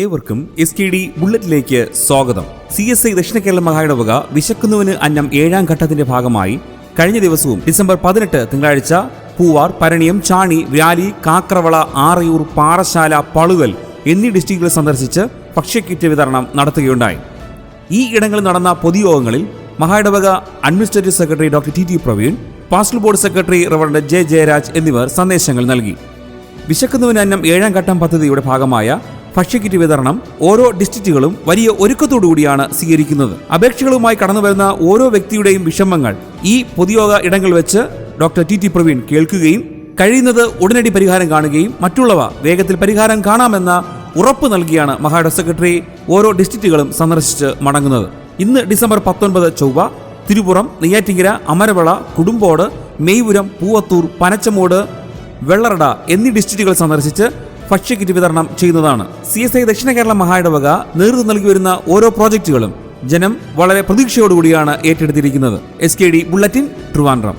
ഏവർക്കും SKD ബുള്ളറ്റിലേക്ക് സ്വാഗതം. CSI ദക്ഷിണ കേരള മഹായിടവക വിശക്കുന്നവന് അന്നം 7ാം ഘട്ടത്തിന്റെ ഭാഗമായി കഴിഞ്ഞ ദിവസവും ഡിസംബർ 18 തിങ്കളാഴ്ച പൂവാർ, പരണിയം, ചാണി, വ്യാലി, കാക്രവള, ആറയൂർ, പാറശാല, പളുകൽ എന്നീ ഡിസ്ട്രിക്റ്റുകൾ സന്ദർശിച്ച് ഭക്ഷ്യക്കിറ്റ് വിതരണം നടത്തുകയുണ്ടായി. ഈ ഇടങ്ങളിൽ നടന്ന പൊതുയോഗങ്ങളിൽ മഹായിടവക administrative secretary doctor TT Praveen, pastoral board secretary reverend J. Jayaraj എന്നിവർ സന്ദേശങ്ങൾ നൽകി. വിശക്കുന്നവന് അന്നം 7ാം ഘട്ടം പദ്ധതിയുടെ ഭാഗമായ ഭക്ഷ്യക്കിറ്റ് വിതരണം ഓരോ ഡിസ്ട്രിക്റ്റുകളും വലിയ ഒരുക്കത്തോടുകൂടിയാണ് സ്വീകരിക്കുന്നത്. അപേക്ഷകളുമായി കടന്നുവരുന്ന ഓരോ വ്യക്തിയുടെയും വിഷമങ്ങൾ ഈ പൊതുയോഗ ഇടങ്ങളിൽ വെച്ച് ഡോക്ടർ TT പ്രവീൺ കേൾക്കുകയും കഴിയുന്നത് ഉടനടി പരിഹാരം കാണുകയും മറ്റുള്ളവ വേഗത്തിൽ പരിഹാരം കാണാമെന്ന ഉറപ്പ് നൽകിയാണ് മഹായിടവക സെക്രട്ടറി ഓരോ ഡിസ്ട്രിക്റ്റുകളും സന്ദർശിച്ച് മടങ്ങുന്നത്. ഇന്ന് ഡിസംബർ 19 ചൊവ്വ തിരുപുറം, നെയ്യാറ്റിങ്കര, അമരവള, കുടുംബോട്, മെയ്പുരം, പൂവത്തൂർ, പനച്ചമൂട്, വെള്ളറട എന്നീ ഡിസ്ട്രിക്റ്റുകൾ സന്ദർശിച്ച് ഭക്ഷ്യക്കിറ്റ് വിതരണം ചെയ്യുന്നതാണ്. CSI ദക്ഷിണ കേരള മഹായിടവക നേതൃത്വം നൽകി വരുന്ന ഓരോ പ്രോജക്റ്റുകളും ജനം വളരെ പ്രതീക്ഷയോടുകൂടിയാണ് ഏറ്റെടുത്തിരിക്കുന്നത്. SKD bulletin, Trivandrum.